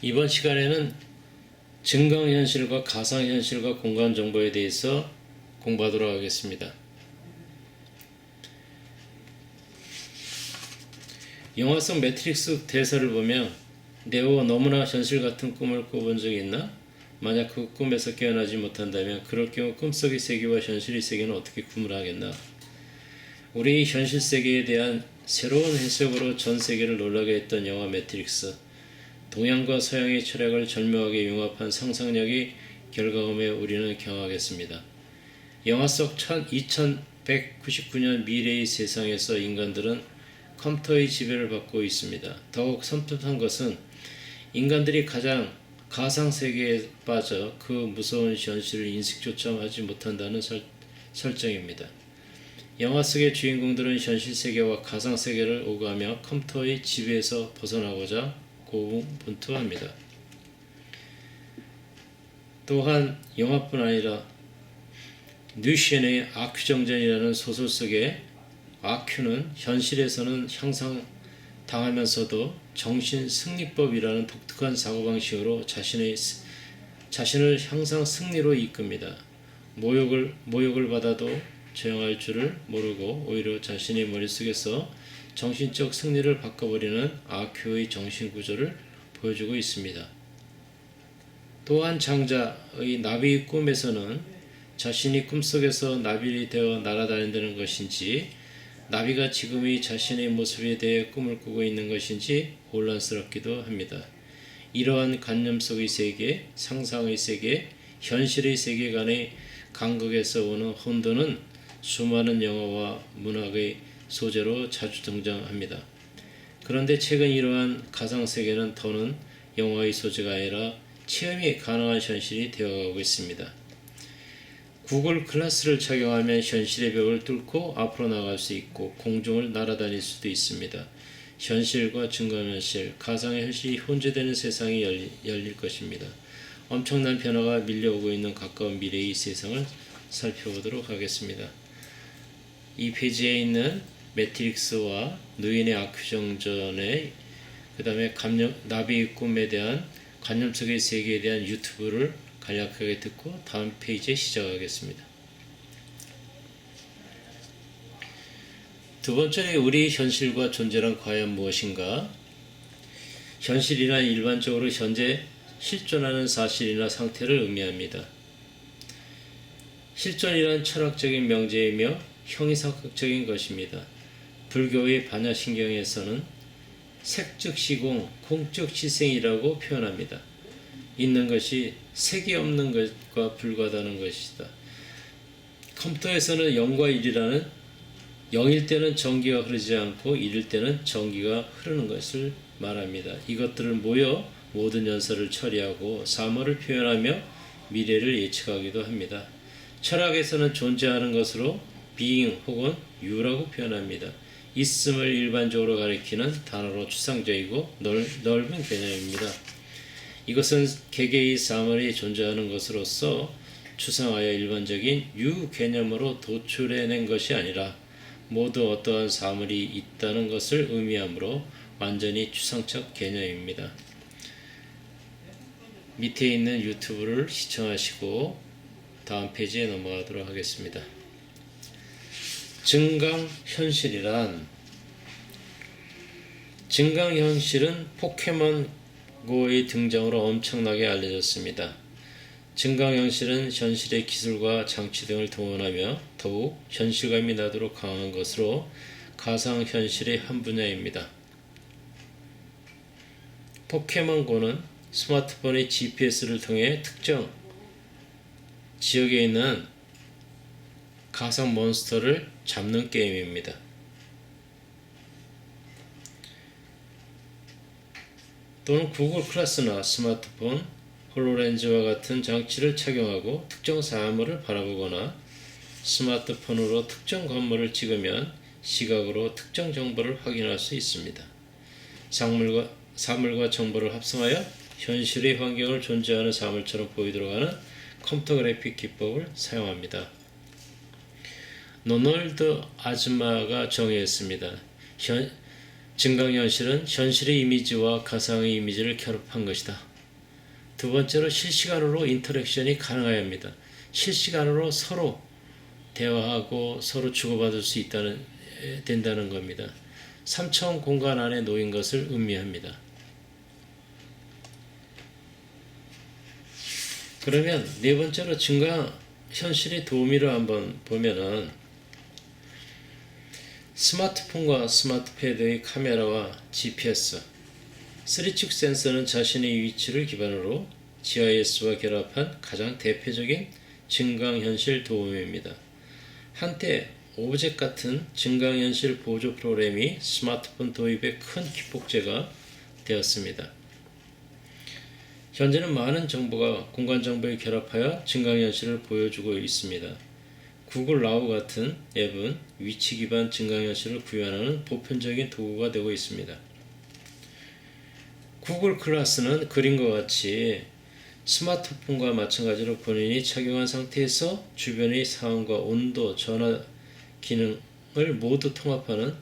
이번 시간에는 증강현실과 가상현실과 공간정보에 대해서 공부하도록 하겠습니다. 영화 속 매트릭스 대사를 보면 네오 너무나 현실 같은 꿈을 꿔본 적이 있나? 만약 그 꿈에서 깨어나지 못한다면 그럴 경우 꿈속의 세계와 현실의 세계는 어떻게 구분하겠나? 우리 현실 세계에 대한 새로운 해석으로 전 세계를 놀라게 했던 영화 매트릭스. 동양과 서양의 철학을 절묘하게 융합한 상상력의 결과물에 우리는 경악했습니다. 영화 속 2199년 미래의 세상에서 인간들은 컴퓨터의 지배를 받고 있습니다. 더욱 섬뜩한 것은 인간들이 가상세계에 빠져 그 무서운 현실을 인식조차 하지 못한다는 설정입니다. 영화 속의 주인공들은 현실세계와 가상세계를 오가며 컴퓨터의 지배에서 벗어나고자 고군분투합니다. 또한 영화뿐 아니라 뉴션의 아큐정전이라는 소설 속에 아큐는 현실에서는 향상당하면서도 정신승리법이라는 독특한 사고방식으로 자신을 향상 승리로 이끕니다. 모욕을 받아도 저항할 줄을 모르고 오히려 자신의 머릿속에서 정신적 승리를 바꿔버리는 아큐의 정신구조를 보여주고 있습니다. 또한 장자의 나비의 꿈에서는 자신이 꿈속에서 나비이 되어 날아다닌다는 것인지 나비가 지금의 자신의 모습에 대해 꿈을 꾸고 있는 것인지 혼란스럽기도 합니다. 이러한 관념 속의 세계, 상상의 세계, 현실의 세계 간의 간극에서 오는 혼돈은 수많은 영화와 문학의 소재로 자주 등장합니다. 그런데 최근 이러한 가상세계는 더는 영화의 소재가 아니라 체험이 가능한 현실이 되어가고 있습니다. 구글 글라스를 착용하면 현실의 벽을 뚫고 앞으로 나갈 수 있고 공중을 날아다닐 수도 있습니다. 현실과 증강현실, 가상현실이 혼재되는 세상이 열릴 것입니다. 엄청난 변화가 밀려오고 있는 가까운 미래의 세상을 살펴보도록 하겠습니다. 이 페이지에 있는 매트릭스와 누인의 아큐정전의 그 다음에 나비의 꿈에 대한 관념 속의 세계에 대한 유튜브를 간략하게 듣고 다음 페이지에 시작하겠습니다. 두 번째, 우리 현실과 존재란 과연 무엇인가? 현실이란 일반적으로 현재 실존하는 사실이나 상태를 의미합니다. 실존이란 철학적인 명제이며 형이상학적인 것입니다. 불교의 반야신경에서는 색즉 시공, 공즉 시생이라고 표현합니다. 있는 것이 색이 없는 것과 불과하다는 것이다. 컴퓨터에서는 0과 1이라는 0일 때는 전기가 흐르지 않고 1일 때는 전기가 흐르는 것을 말합니다. 이것들을 모여 모든 연설을 처리하고 사물을 표현하며 미래를 예측하기도 합니다. 철학에서는 존재하는 것으로 being 혹은 you라고 표현합니다. 있음을 일반적으로 가리키는 단어로 추상적이고 넓은 개념입니다. 이것은 개개의 사물이 존재하는 것으로서 추상하여 일반적인 유 개념으로 도출해낸 것이 아니라 모두 어떠한 사물이 있다는 것을 의미하므로 완전히 추상적 개념입니다. 밑에 있는 유튜브를 시청하시고 다음 페이지에 넘어가도록 하겠습니다. 증강현실은 포켓몬고의 등장으로 엄청나게 알려졌습니다. 증강현실은 현실의 기술과 장치 등을 동원하며 더욱 현실감이 나도록 강한 것으로 가상현실의 한 분야입니다. 포켓몬고는 스마트폰의 GPS를 통해 특정 지역에 있는 가상 몬스터를 잡는 게임입니다. 또는 구글 클래스나 스마트폰, 홀로렌즈와 같은 장치를 착용하고 특정 사물을 바라보거나 스마트폰으로 특정 건물을 찍으면 시각으로 특정 정보를 확인할 수 있습니다. 사물과 정보를 합성하여 현실의 환경을 존재하는 사물처럼 보이도록 하는 컴퓨터 그래픽 기법을 사용합니다. 노널드 아즈마가 정의했습니다. 증강현실은 현실의 이미지와 가상의 이미지를 결합한 것이다. 두 번째로 실시간으로 인터랙션이 가능해야 합니다. 실시간으로 서로 대화하고 서로 주고받을 수 된다는 겁니다. 3차원 공간 안에 놓인 것을 의미합니다. 그러면 네 번째로 증강현실의 도우미를 한번 보면은 스마트폰과 스마트패드의 카메라와 GPS, 3축 센서는 자신의 위치를 기반으로 GIS와 결합한 가장 대표적인 증강현실 도우미입니다. 한때 오브젝 같은 증강현실 보조 프로그램이 스마트폰 도입의 큰 기폭제가 되었습니다. 현재는 많은 정보가 공간 정보에 결합하여 증강현실을 보여주고 있습니다. 구글 나우 같은 앱은 위치 기반 증강현실을 구현하는 보편적인 도구가 되고 있습니다. 구글 클래스는 그림과 같이 스마트폰과 마찬가지로 본인이 착용한 상태에서 주변의 상황과 온도, 전화 기능을 모두 통합하는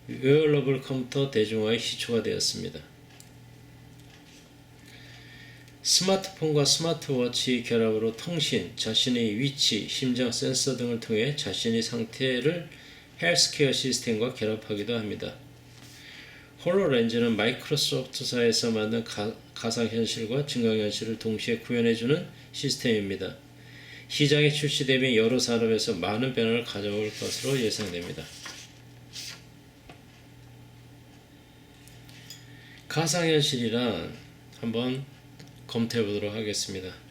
웨어러블 컴퓨터 대중화의 시초가 되었습니다. 스마트폰과 스마트워치 결합으로 통신, 자신의 위치, 심장 센서 등을 통해 자신의 상태를 헬스케어 시스템과 결합하기도 합니다. 홀로렌즈는 마이크로소프트사에서 만든 가상현실과 증강현실을 동시에 구현해주는 시스템입니다. 시장에 출시되면 여러 산업에서 많은 변화를 가져올 것으로 예상됩니다. 가상현실이란 한번 검토해 보도록 하겠습니다.